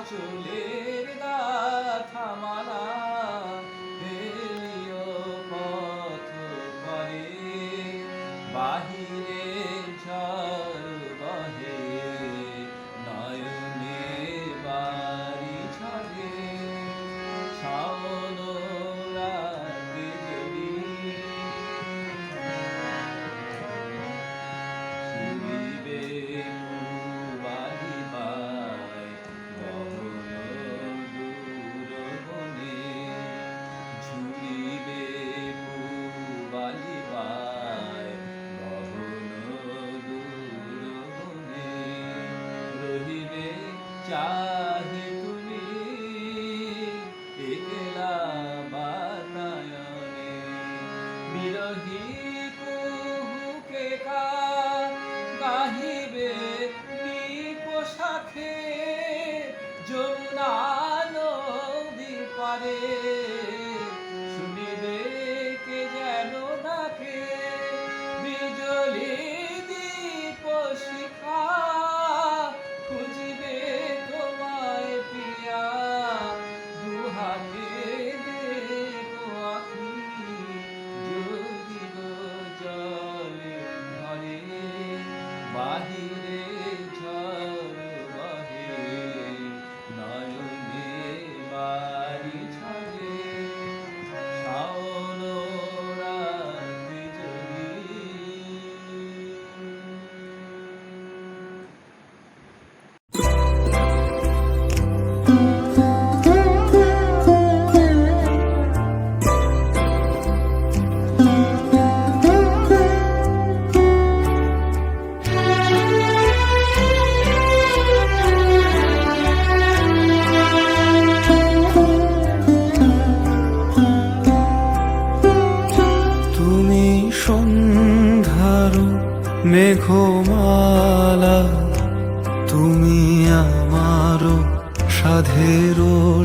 চুলের গাথা মালা হেলিও পথ করে বাহিরে ঝড় বহে নয়নে বাড়ি ছড়ে শাওন রাতে যদি শুনিবে চাহে তুমি একলা বাতায়নে বিরহী কুহুকে গাহিবে নিপোষাখে যমুনা নদীর পারে শুনিবে কে যেন ডাকে বিজলি দীপ শিখা খুঁজিবে তোমায় পিয়া দুহাতে দেখো আখি যদি গো জলে ঘরে বাহিরে ঝড় বহে নয়নে বাড়ি ছড়ে শাওন রাতে যদি মেঘমালা তুমি আমার সাধের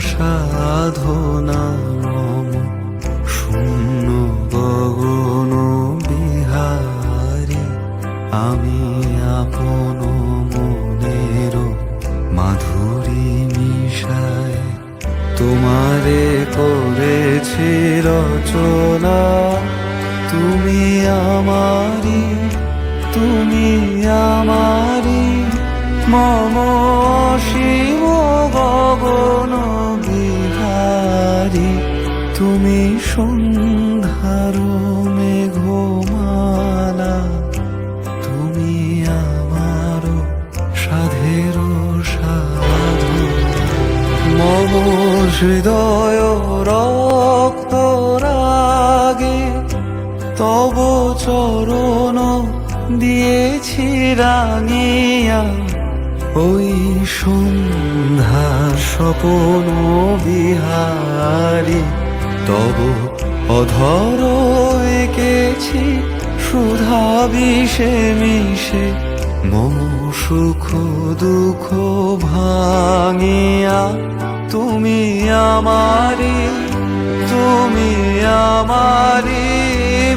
সাধনা মম শূন্য গগন বিহারী আমি আপন মনের মাধুরী মিশায় তোমারে করেছি রচনা তুমি আমারি মম শিব গগন বিহারী তুমি সন্ধ্যার মেঘমালা তুমি আমার সাধের সাধু মম হৃদয় রক্ত রাগে তব চরণ দিয়েছি রাঙিয়া ওই সন্ধ্যা স্বপন বিহারী তব অধর এঁকেছি সুধা বিষে মিশে মম সুখ দুঃখ ভাঙিয়া তুমি আমারি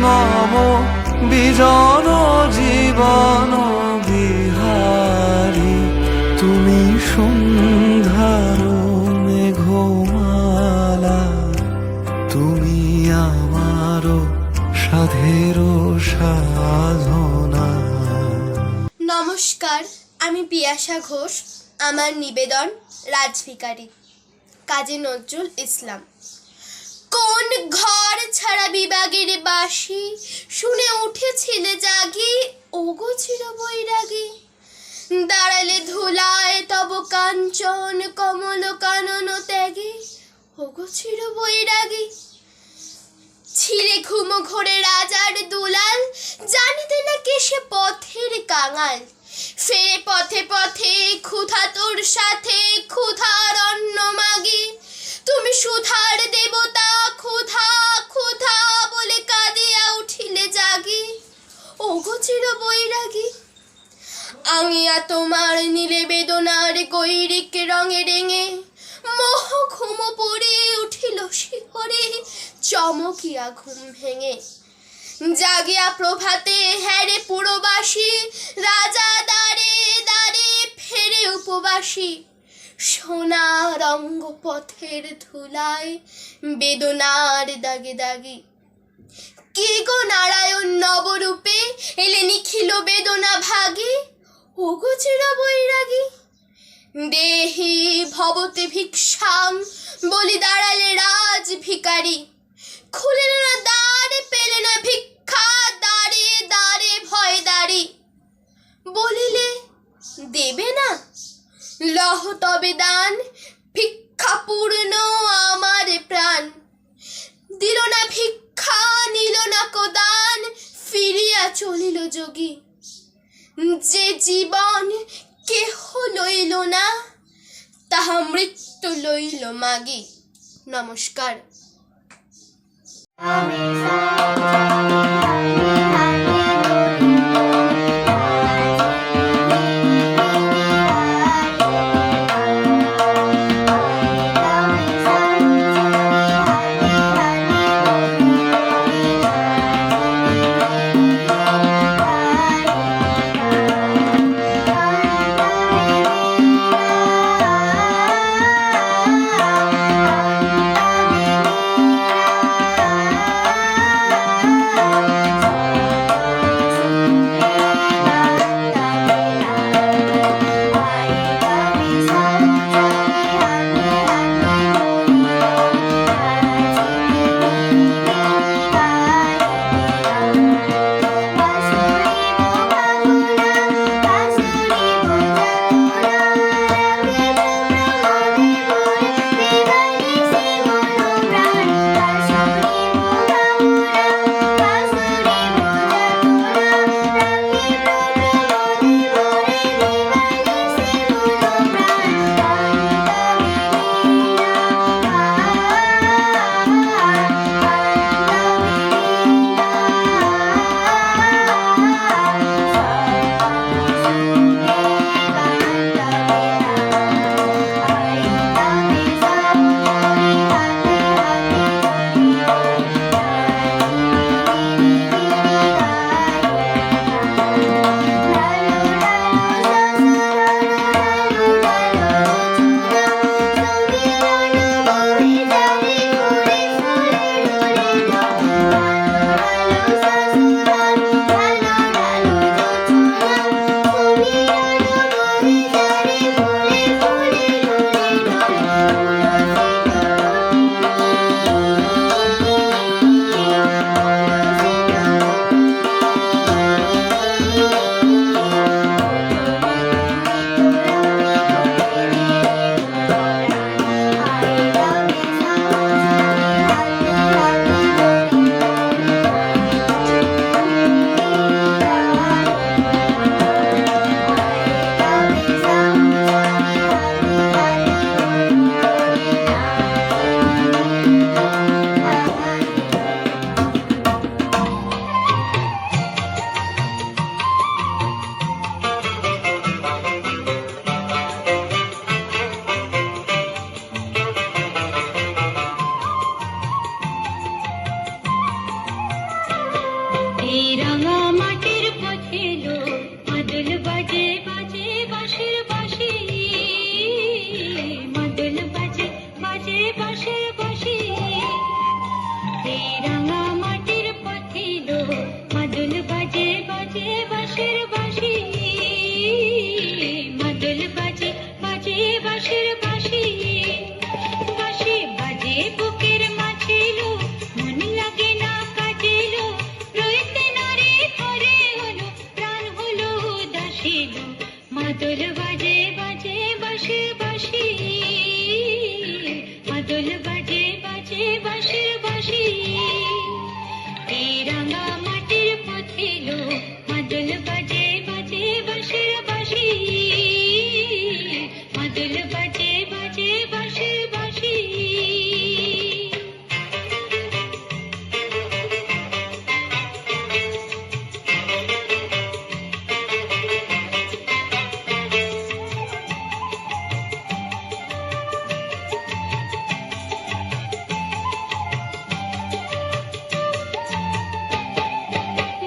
মম বিজন জীবন বিহারী তুমি সন্ধ্যার মেঘমালা তুমি আমারও সাধের সাধনা। নমস্কার, আমি পিয়াসা ঘোষ। আমার নিবেদন রাজভিকারী, কাজী নজরুল ইসলাম। কোন ঘর ছাড়া বিভাগের বাসি শুনে উঠেছিলে জাগি, ওগো চির বৈরাগী। দাঁড়ালে ধুলায় তব কাঞ্চন কমল কানন ত্যাগী, ওগো চির বৈরাগী। ছিলে ঘুমো ঘোরে রাজার দুলাল, জানিতে না কে সে পথের কাঙাল। ফেরে পথে পথে ক্ষুধা তোর সাথে ক্ষুধার অন্ন মাগি। তুমি সুধার দেবতা ক্ষুধা ক্ষুধা বলে কাঁদিয়া উঠিলে জাগি, ওগো চির বৈরাগী। আঙিয়া তোমার নীলে বেদনার গৈরিক রঙে রেঙে, মোহ ঘুম পড়ে উঠিল শিহরে চমকিয়া ঘুম ভেঙে। জাগিয়া প্রভাতে হ্যারে পুরবাসী, রাজা দ্বারে দ্বারে ফেরে উপবাসী। সোনা রঙ্গ পথের ধুলায় বেদনার দাগে দাগে। কে গো নারায়ণ নবরূপে এলে নিখিল বেদনা ভাগে, ওগো চির বৈরাগী। দেহি ভবতে ভিক্ষাম বলি দাঁড়ালে রাজ ভিকারি। খুলে না দ্বার পেলে না ভিক্ষা, দ্বারে দ্বারে ভয় দাঁড়ি। বলিলে দেবে না, লহ তবে দান, ভিক্ষা পূর্ণ আমার প্রাণ। দিল না ভিক্ষা নিল না কোদান, ফিরিয়া চলিল যোগী। যে জীবন কেহ লইল না, তাহা মৃত্যু লইল মাগি। নমস্কার। মাদুল বাজে বাজে বাঁশি বাঁশি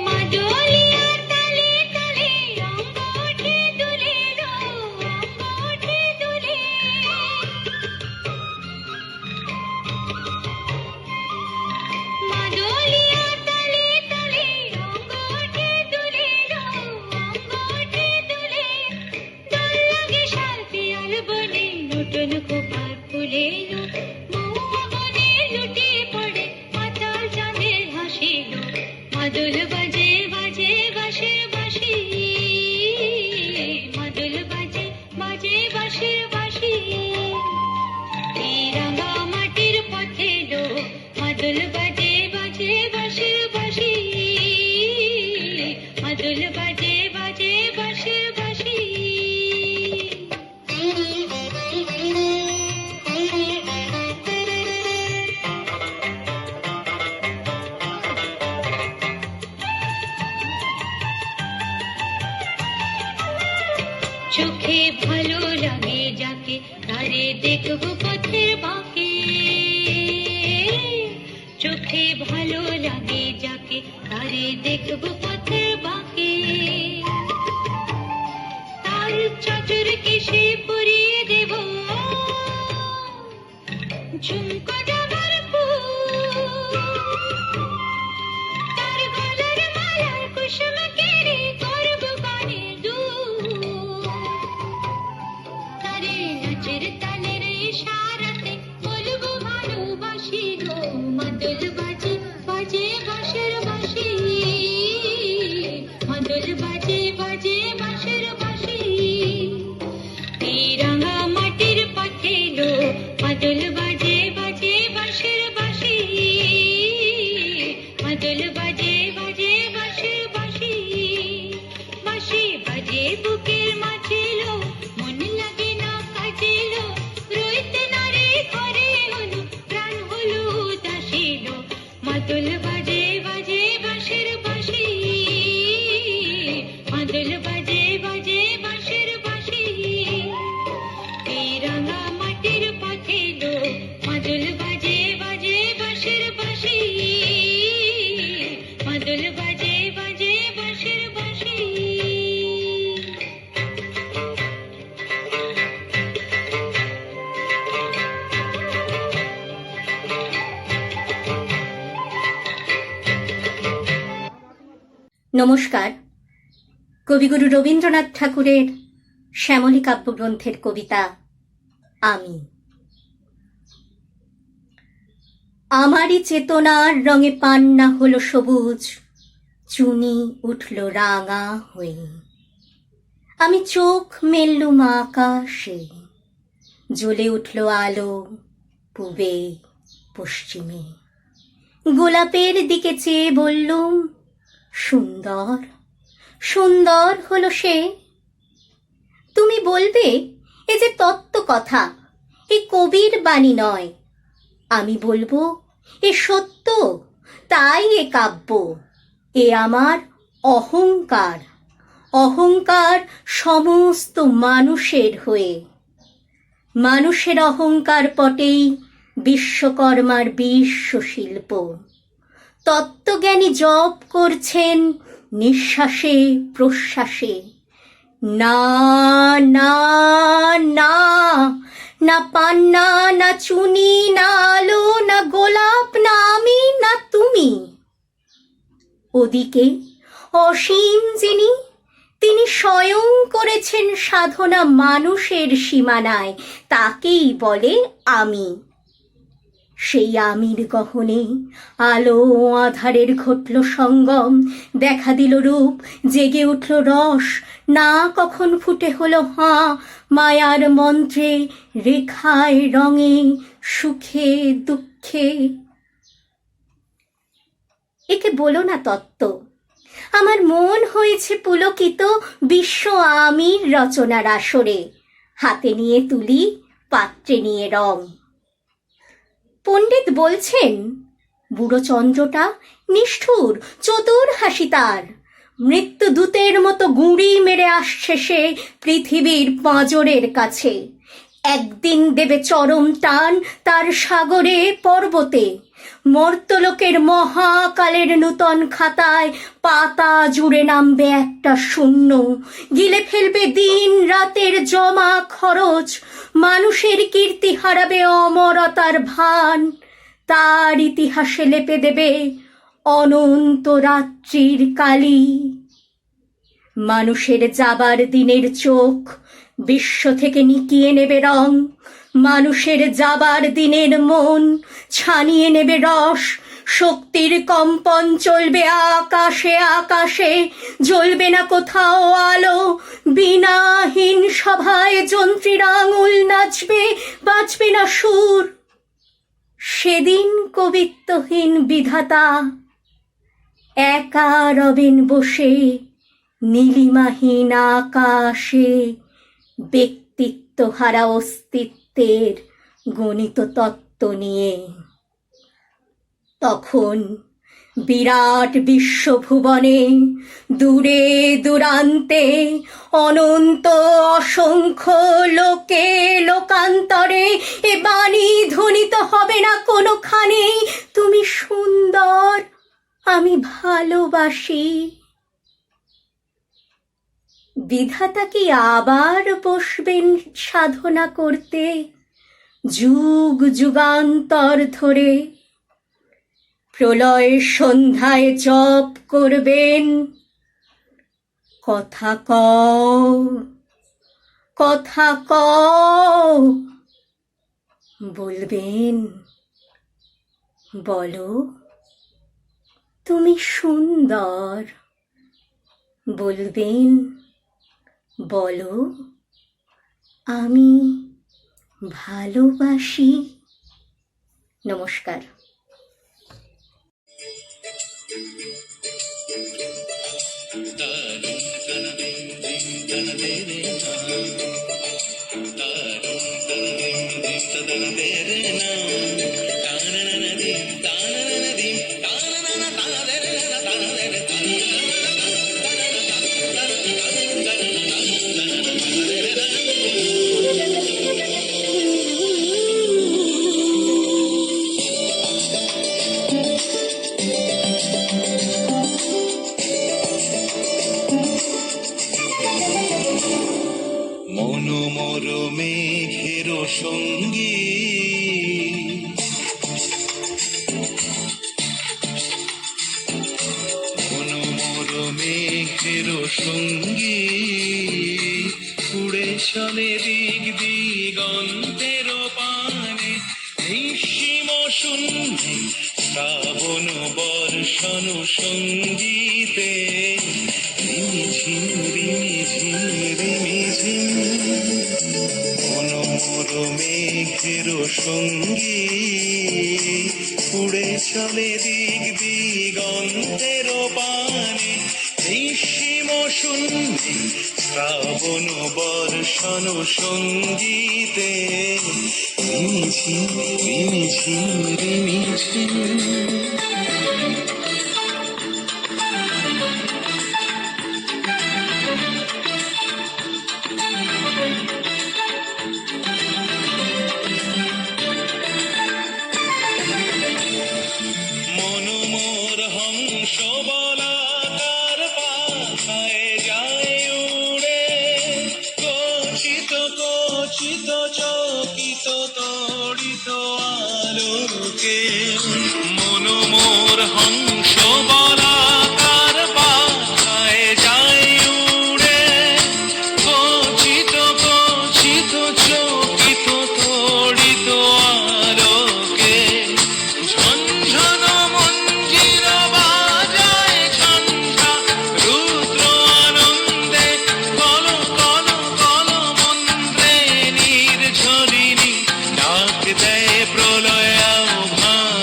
মাদলিয়া তালে তালে অঙ্গ ওঠে দুলে গো, অঙ্গ ওঠে দুলে। মাদলিয়া তালে তালে অঙ্গ ওঠে দুলে গো, অঙ্গ ওঠে দুলে। দোল লাগে শাল পিয়াল বনে, নূতন খোপার ফুলে লো। মহুয়া বনে লুটে পড়ে, মাতাল চাঁদের হাসি লো। মাদল বাজে বাজে বাঁশির বাঁশি, মাদল বাজে বাজে বাঁশির বাঁশি। এই রাঙা মাটির পথে লো, মাদল বাজে বাজে বাঁশির বাঁশি, মাদল বাজে বাজে বাঁশির বাঁশি। চোখে ভালো লাগে যাকে, তারে দেখবো পথের বাঁকে। চোখে ভালো লাগে যাকে, তারে দেখবো পথের বাঁকে। তার চাদর কেশে পরিয়ে দেব, ঝুমকো ডাবার ফুল। তার গলার মালার কুসুম কেড়ে করব কানে দুল। তারে নাচের তালের ইশারাতে বলবো ভালোবাসি গো। মাদল বাজে বাজে বাঁশির বাঁশি, মাদল বাজে বাজে বাঁশির বাঁশি। এই রাঙা মাটির পথে লো, মাদল বাজে বাজে বাঁশির বাঁশি, মাদল বাজে বাজে বাঁশির বাঁশি। বাঁশি বাজে বুকের মাঝে লো, মন লাগে না কাজে লো। রইতে নারে ঘরে হলো, প্রাণ হলো উদাসী লো। মাদল বাজে বাজে বাঁশির বাঁশি, মাদল বাজে বাজে বাঁশির বাঁশি। এই রাঙা মাটির পথে লো, মাদল বাজে বাজে বাঁশির বাঁশি, মাদল বাজে বাজে বাঁশির বাঁশি। নমস্কার। কবিগুরু রবীন্দ্রনাথ ঠাকুরের শ্যামলী কাব্যগ্রন্থের কবিতা আমি। আমারই চেতনার রঙে পান্না হলো সবুজ, চুনি উঠল রাঙা হয়ে। আমি চোখ মেললুম আকাশে, জ্বলে উঠল আলো পূবে পশ্চিমে। গোলাপের দিকে চেয়ে বললুম, সুন্দর সুন্দর হলো সে। তুমি বলবে এ যে তত্ত্ব কথা, এ কবির বাণী নয়। আমি বলবো এ সত্য, তাই এ কাব্য। এ আমার অহংকার, অহংকার সমস্ত মানুষের হয়ে। মানুষের অহংকার পটেই বিশ্বকর্মার বিশ্বশিল্প। তত্ত্বজ্ঞানী জপ করছেন নিঃশ্বাসে প্রশ্বাসে। না না না, না পান্না, না চুনি, না আলো, না গোলাপ, না আমি, না তুমি। ওদিকে অসীম যিনি, তিনি স্বয়ং করেছেন সাধনা মানুষের সীমানায়, তাকেই বলে আমি। সেই আমির গহনে আলো ও আধারের ঘটল সঙ্গম, দেখা দিল রূপ, জেগে উঠল রস, না কখন ফুটে হলো হাঁ, মায়ার মন্ত্রে, রেখায় রঙে, সুখে দুঃখে। একে বলো না তত্ত্ব, আমার মন হয়েছে পুলকিত বিশ্ব আমির রচনার আসরে। হাতে নিয়ে তুলি, পাত্রে নিয়ে রং। পণ্ডিত বলছেন বুড়ো চন্দ্রটা নিষ্ঠুর, চতুর হাসি তার। মৃত্যুদূতের মতো গুঁড়ি মেরে আসছে সে পৃথিবীর পাঁজরের কাছে। একদিন দেবে চরম টান তার সাগরে পর্বতে। মর্তলোকের মহাকালের নূতন খাতায় পাতা জুড়ে নামবে একটা শূন্য। গিলে ফেলবে দিন রাতের জমা খরচ। মানুষের কীর্তি হারাবে অমরতার ভান। তার ইতিহাসে লেপে দেবে অনন্ত রাত্রির কালি। মানুষের যাবার দিনের চোখ বিশ্ব থেকে নিকিয়ে নেবে রং। মানুষের যাবার দিনের মন ছানিয়ে নেবে রস। শক্তির কম্পন চলবে আকাশে আকাশে, জ্বলবে না কোথাও আলো। বিনাহীন সভায় যন্ত্রীর আঙুল নাচবে, বাজবে না সুর। সেদিন কবিত্বহীন বিধাতা একা রবেন বসে নীলিমাহীন আকাশে, ব্যক্তিত্ব হারা অস্তিত্বের গণিত তত্ত্ব নিয়ে। তখন বিরাট বিশ্বভুবনে দূরে দূরান্তে অনন্ত অসংখ্য লোকে লোকান্তরে এ বাণী ধ্বনিত হবে না কোনোখানে, তুমি সুন্দর, আমি ভালোবাসি। বিধাতা কি আবার বসবেন সাধনা করতে যুগ যুগান্তর ধরে? প্রলয় সন্ধ্যায় জপ করবেন, কথা কও, কথা কও, বলবেন বলো তুমি সুন্দর, বলবেন বলো আমি ভালোবাসি। নমস্কার। মনোমর মেঘের সঙ্গী মনোমর মেঘের সঙ্গী উড়ে চলে দিক দিগন্তের পানে নিঃসীম শূন্যে শ্রাবণ বর্ষণ সঙ্গীতে রিমিঝিম রিমিঝিম রিমিঝিম মনোমর মেঘের সঙ্গী উড়ে চলে দিক দিগন্তের পানে নিঃসীম শূন্যে শ্রাবণ বর্ষণ সঙ্গীতে রিমিঝিম রিমিঝিম রিমিঝিম। মনোমর হংস বলাকার পাখায় যায় উড়ে কচিত কচিত চকিত তড়িত আলোকে মনোমর হংস বলাকার পাখায় যায় উড়ে কচিত কচিত চকিত তড়িত আলোকে ঝনঝন মঞ্জির বাজায় ঝঞ্ঝা রুদ্র আনন্দে কল কল কল মন্ত্রে নির্ঝরিণী ডাক দেয় প্রলয় আহ্বান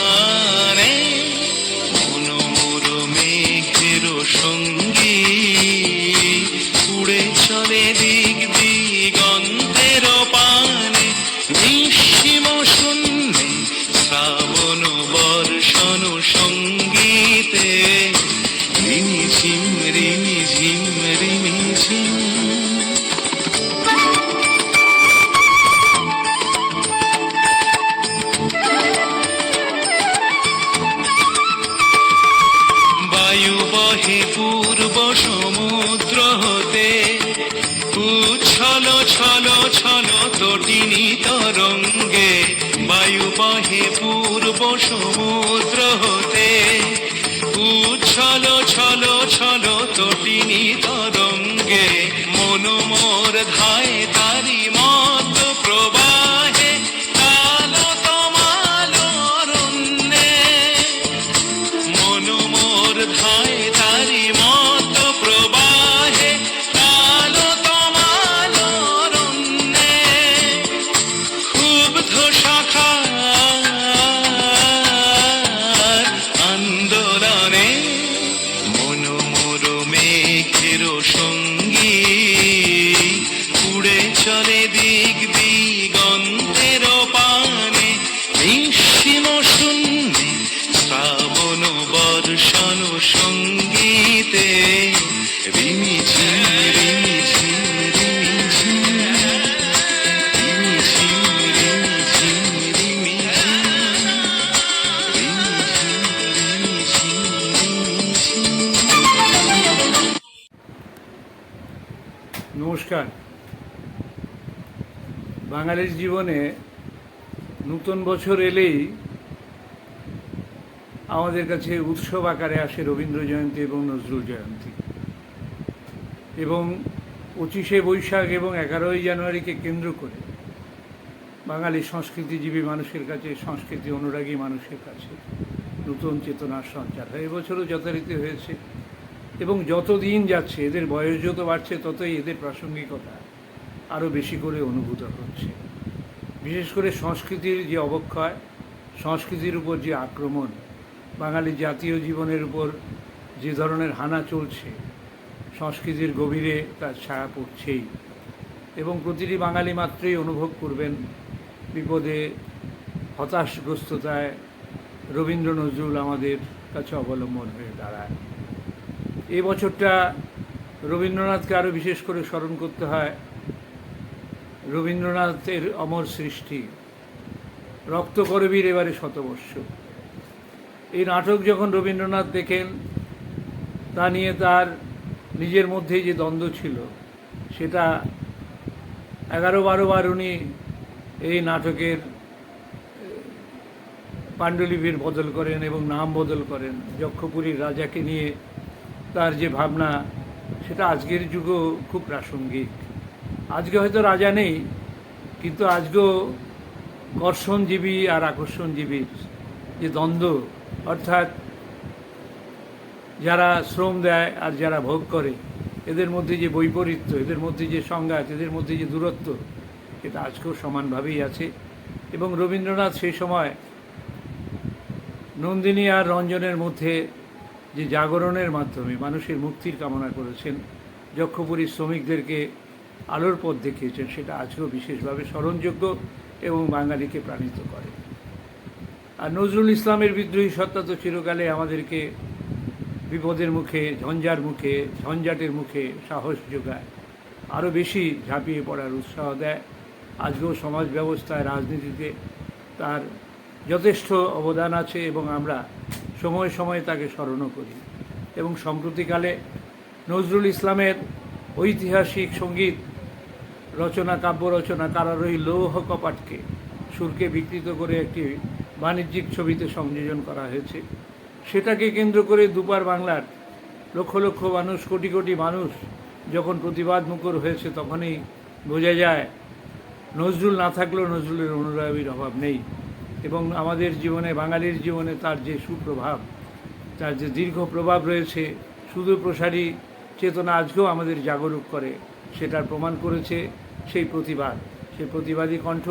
বায়ু বহে পূর্ব সমুদ্র হতে, উচ্ছল ছল ছল তটিনী তরঙ্গে, মন মোর ধায় তারি মত প্রবাহে, কালো তমালো অরণ্যে, মন মোর ধায় তারি মত প্রবাহে, কালো তমালো অরণ্যে, ক্ষুব্ধ শাখার আন্দোলনে, মন মোর মেঘের সঙ্গী, উড়ে চলে দিক দিগন্তের পানে, নিঃসীম শূন্যে শ্রাবণ বর্ষণ সঙ্গীতে, রিমিঝিম রিমিঝিম রিমিঝিম, রিমিঝিম রিমিঝিম রিমিঝিম, নমস্কার। বাঙালির জীবনে নতুন বছর এলেই আমাদের কাছে উৎসব আকারে আসে রবীন্দ্র জয়ন্তী এবং নজরুল জয়ন্তী, এবং 25শে বৈশাখ এবং 11ই জানুয়ারিকে কেন্দ্র করে বাঙালি সংস্কৃতিজীবী মানুষের কাছে, সংস্কৃতি অনুরাগী মানুষের কাছে নতুন চেতনার সঞ্চার হয়। এবছরও যথারীতি হয়েছে, এবং যত দিন যাচ্ছে, এদের বয়স যত বাড়ছে, ততই এদের প্রাসঙ্গিকতা আরও বেশি করে অনুভূত হচ্ছে। বিশেষ করে সংস্কৃতির যে অবক্ষয়, সংস্কৃতির উপর যে আক্রমণ, বাঙালি জাতীয় জীবনের উপর যে ধরনের হানা চলছে, সংস্কৃতির গভীরে তার ছায়া পড়ছেই, এবং প্রতিটি বাঙালি মাত্রই অনুভব করবেন বিপদে, হতাশগ্রস্ততায় রবীন্দ্র নজরুল আমাদের কাছে অবলম্বন হয়ে দাঁড়ায়। এই বছরটা রবীন্দ্রনাথকে আরও বিশেষ করে স্মরণ করতে হয়। রবীন্দ্রনাথের অমর সৃষ্টি রক্তকরবীর এবারে শতবর্ষ। এই নাটক যখন রবীন্দ্রনাথ দেখেন, তা নিয়ে তার নিজের মধ্যেই যে দ্বন্দ্ব ছিল, সেটা 11-12 বার উনি এই নাটকের পাণ্ডুলিপির বদল করেন এবং নাম বদল করেন। যক্ষপুরীর রাজাকে নিয়ে তার যে ভাবনা, সেটা আজকের যুগেও খুব প্রাসঙ্গিক। আজকে হয়তো রাজা নেই, কিন্তু আজকেও কর্ষণজীবী আর আকর্ষণজীবীর যে দ্বন্দ্ব, অর্থাৎ যারা শ্রম দেয় আর যারা ভোগ করে, এদের মধ্যে যে বৈপরীত্য, এদের মধ্যে যে সংঘাত, এদের মধ্যে যে দূরত্ব, এটা আজকেও সমানভাবেই আছে। এবং রবীন্দ্রনাথ সেই সময় নন্দিনী আর রঞ্জনের মধ্যে যে জাগরণের মাধ্যমে মানুষের মুক্তির কামনা করেছেন, যক্ষপুরীর শ্রমিকদেরকে আলোর পথ দেখিয়েছেন, সেটা আজকেও বিশেষভাবে স্মরণযোগ্য এবং বাঙালিকে প্রাণিত করে। আর নজরুল ইসলামের বিদ্রোহী সত্তা তো চিরকালে আমাদেরকে বিপদের মুখে, ঝঞ্ঝাটের মুখে সাহস যোগায়, আরও বেশি ঝাঁপিয়ে পড়ার উৎসাহ দেয়। আজকেও সমাজ ব্যবস্থায়, রাজনীতিতে তার যথেষ্ট অবদান আছে, এবং আমরা সময়ে সময়ে তাকে স্মরণও করি। এবং সম্প্রতিকালে নজরুল ইসলামের ঐতিহাসিক সঙ্গীত রচনা, কাব্য রচনা কারারোহী লৌহ কপাটকে সুরকে বিকৃত করে একটি বাণিজ্যিক ছবিতে সংযোজন করা হয়েছে। সেটাকে কেন্দ্র করে দুপার বাংলার লক্ষ লক্ষ মানুষ, কোটি কোটি মানুষ যখন প্রতিবাদ মুখর হয়েছে, তখনই বোঝা যায় নজরুল না থাকলেও নজরুলের অনুরাগীর অভাব নেই। এবং আমাদের জীবনে, বাঙালির জীবনে তার যে সুপ্রভাব, তার যে দীর্ঘ প্রভাব রয়েছে, সুদূর প্রসারী চেতনা আজকেও আমাদের জাগরুক করে, সেটার প্রমাণ করেছে সেই প্রতিবাদ, সেই প্রতিবাদী কণ্ঠ।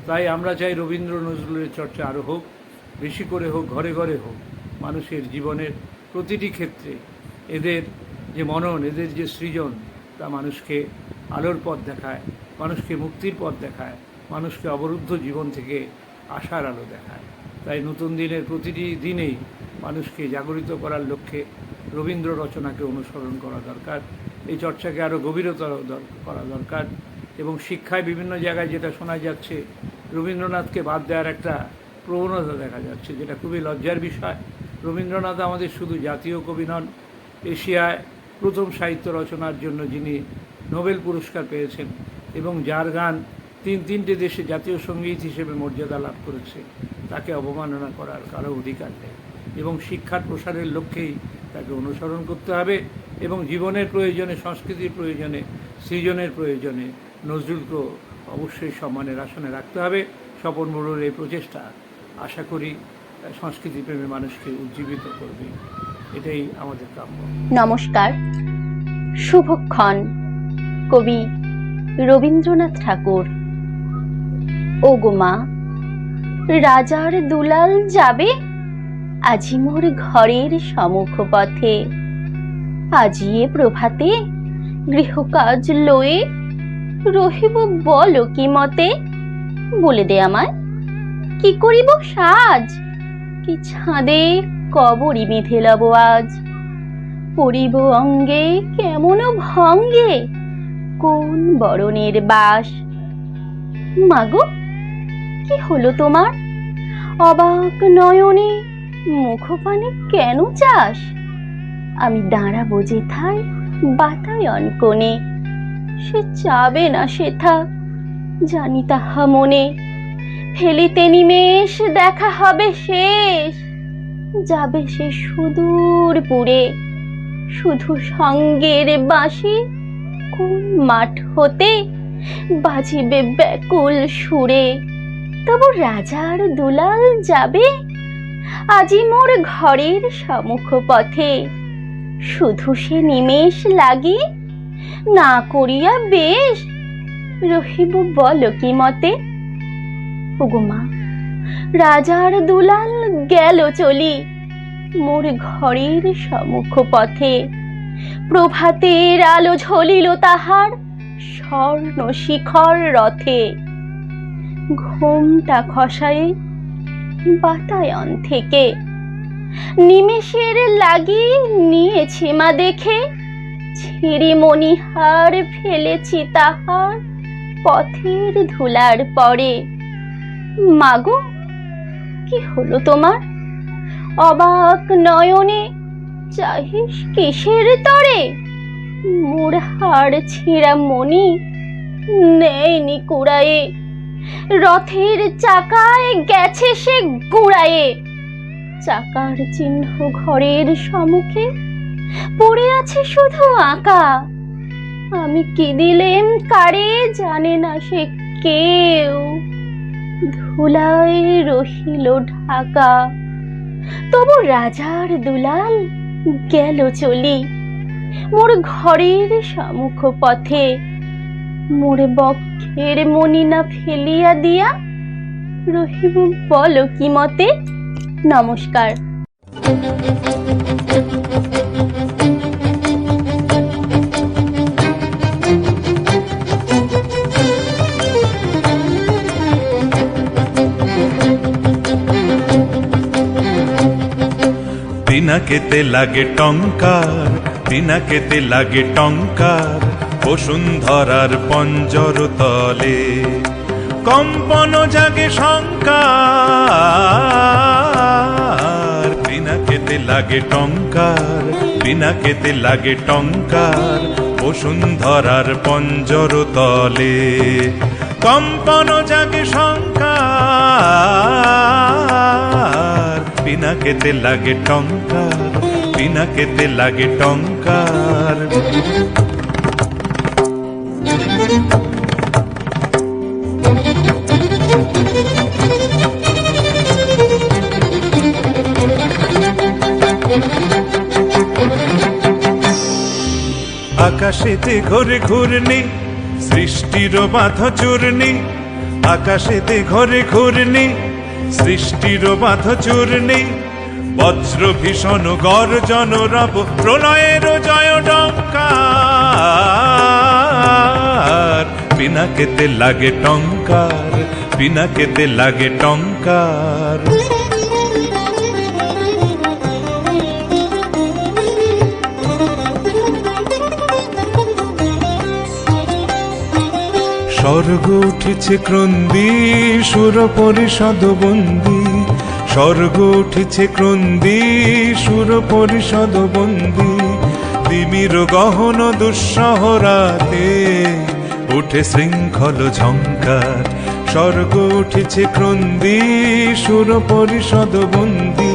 তাই আমরা চাই রবীন্দ্র নজরুলের চর্চা আরও হোক, বেশি করে হোক, ঘরে ঘরে হোক। মানুষের জীবনের প্রতিটি ক্ষেত্রে এদের যে মনন, এদের যে সৃজন, তা মানুষকে আলোর পথ দেখায়, মানুষকে মুক্তির পথ দেখায়, মানুষকে অবরুদ্ধ জীবন থেকে আশার আলো দেখায়। তাই নতুন দিনের প্রতিটি দিনেই মানুষকে জাগরিত করার লক্ষ্যে রবীন্দ্র রচনাকে অনুসরণ করা দরকার। এই চর্চাকে আরও গভীরতর করা দরকার। এবং শিক্ষায় বিভিন্ন জায়গায় যেটা শোনা যাচ্ছে, রবীন্দ্রনাথকে বাদ দেওয়ার একটা প্রবণতা দেখা যাচ্ছে, যেটা খুবই লজ্জার বিষয়। রবীন্দ্রনাথ আমাদের শুধু জাতীয় কবি নন, এশিয়ায় প্রথম সাহিত্য রচনার জন্য যিনি নোবেল পুরস্কার পেয়েছেন, এবং যার গান তিনটে দেশে জাতীয় সঙ্গীত হিসেবে মর্যাদা লাভ করেছে, তাকে অবমাননা করার কারো অধিকার নেই। এবং শিক্ষার প্রসারের লক্ষ্যেই তাকে অনুসরণ করতে হবে এবং জীবনের প্রয়োজনে, সংস্কৃতির প্রয়োজনে, সৃজনের প্রয়োজনে নজরুলকেও অবশ্যই সম্মানের আসনে রাখতে হবে। স্বপন মোড়লের এই প্রচেষ্টা আশা করি সংস্কৃতিপ্রেমী মানুষকে উজ্জীবিত করবে, এটাই আমাদের কাম্য। নমস্কার, শুভক্ষণ। কবি রবীন্দ্রনাথ ঠাকুর। ও গো মা, রাজার দুলাল যাবে আজি মোর ঘরের সমুখ পথে, আজিয়ে প্রভাতে গৃহকাজ লয়ে রহিব বলো কি মতে। বলে দে আমায় কি করিব সাজ, কি ছাদে কবরি বেঁধে লব আজ। পরিব অঙ্গে কেমন ভঙ্গে কোন বরণের বাস। মাগো কি হলো তোমার, অবাক নয়নে মুখপানে কেন চাস। আমি দাঁড়াবো যেথায় বাতায়ন কোণে, সে চাবে না সেথা জানি তাহা মনে। ফেলিতে নিমেষ দেখা হবে শেষ, যাবে সে সুদূর পুরে। শুধু সঙ্গের বাঁশি কোন মাঠ হতে বাজিবে ব্যাকুল সুরে। তবু রাজার দুলাল যাবে আজি মোর ঘরের সম্মুখ পথে, শুধু সে নিমেষ লাগি না করিয়া বেশ রহিব বলো কি মতে। ওগো মা, রাজার দুলাল গেল চলি মোর ঘরের সম্মুখ পথে। প্রভাতের আলো ঝলিল তাহার স্বর্ণ শিখর রথে। ঘোমটা খসায়ে বাতায়ন থেকে নিমেষের লাগি নিয়েছে মা দেখে। ছিঁড়ে মণিহার ফেলেছি তাহার পথের ধুলার পরে। মাগো কি হলো তোমার, অবাক নয়নে চাহিস কিসের তরে। মোর হাড় ছিঁড়া মণি নেয়নি কুড়ায়ে, রথের চাকায় গেছে সে গুড়ায়ে। চাকার চিহ্ন ঘরের সম্মুখে পড়ে আছে শুধু আঁকা। আমি কি দিলেম কারে জানে না সে কেউ, ধুলায় রহিল ঢাকা। তবু রাজার দুলাল গেল চলি মোর ঘরের সম্মুখ পথে। মোর বক্ষের মণি না ফেলিয়া দিয়া রহিব বলো কি মতে। নমস্কার। পিনাকেতে লাগে টঙ্কার, পিনাকেতে লাগে টঙ্কার, বসুন্ধরার পঞ্জর তলে কম্পন জাগে শঙ্কার। পিনাকেতে লাগে টঙ্কার, পিনাকেতে লাগে টঙ্কার, বসুন্ধরার পঞ্জর তলে কম্পন জাগে শঙ্কার। পিনাকেতে লাগে টঙ্কার, পিনাকেতে লাগে টঙ্কার। আকাশেতে ঘরে ঘূর্ণি, সৃষ্টির বাঁধ চূর্ণি। আকাশেতে ঘরে ঘূর্ণি, সৃষ্টির বাঁধ চূর্ণি। বজ্র ভীষণ গর্জন রব, প্রলয়ের জয় টঙ্কার। পিনাকেতে লাগে টঙ্কার, পিনাকেতে লাগে টঙ্কার। স্বর্গ উঠেছে ক্রন্দী, সুর পরিষদ বন্দী। স্বর্গ উঠেছে ক্রন্দী, সুর পরিষদ বন্দী। তিমির গহন দুঃসহ রাতে উঠে শৃঙ্খল ঝঙ্কার, স্বর্গ উঠেছে ক্রন্দী সুর পরিষদ বন্দী,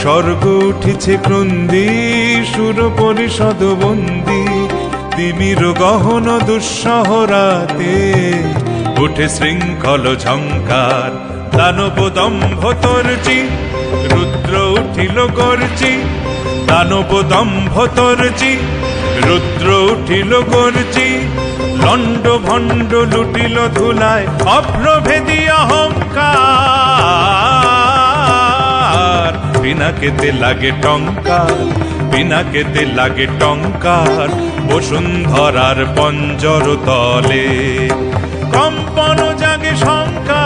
স্বর্গ উঠেছে ক্রন্দী সুর পরিষদ বন্দী, তিমির গহন দুঃসহরাতে উঠে শৃঙ্খল ঝঙ্কার, দানব দম্ভ তর্জি রুদ্র উঠিল গর্জি, দানব দম্ভ তর্জি রুদ্র উঠিল গর্জি, লণ্ড ভণ্ড লুটিল ধুলায় অপ্রভেদী অহংকার, পিনাকেতে লাগে টঙ্কার, পিনাকেতে লাগে টঙ্কার, বসুন্ধরার পঞ্জর তলে কম্পন জাগে শঙ্কার,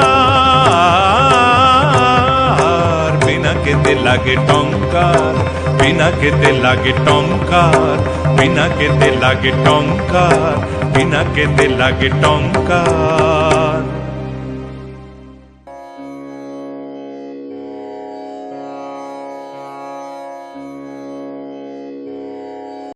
পিনাকেতে লাগে টঙ্কার, পিনাকেতে লাগে টঙ্কার, পিনাকেতে লাগে টঙ্কার, পিনাকেতে লাগে টঙ্কার।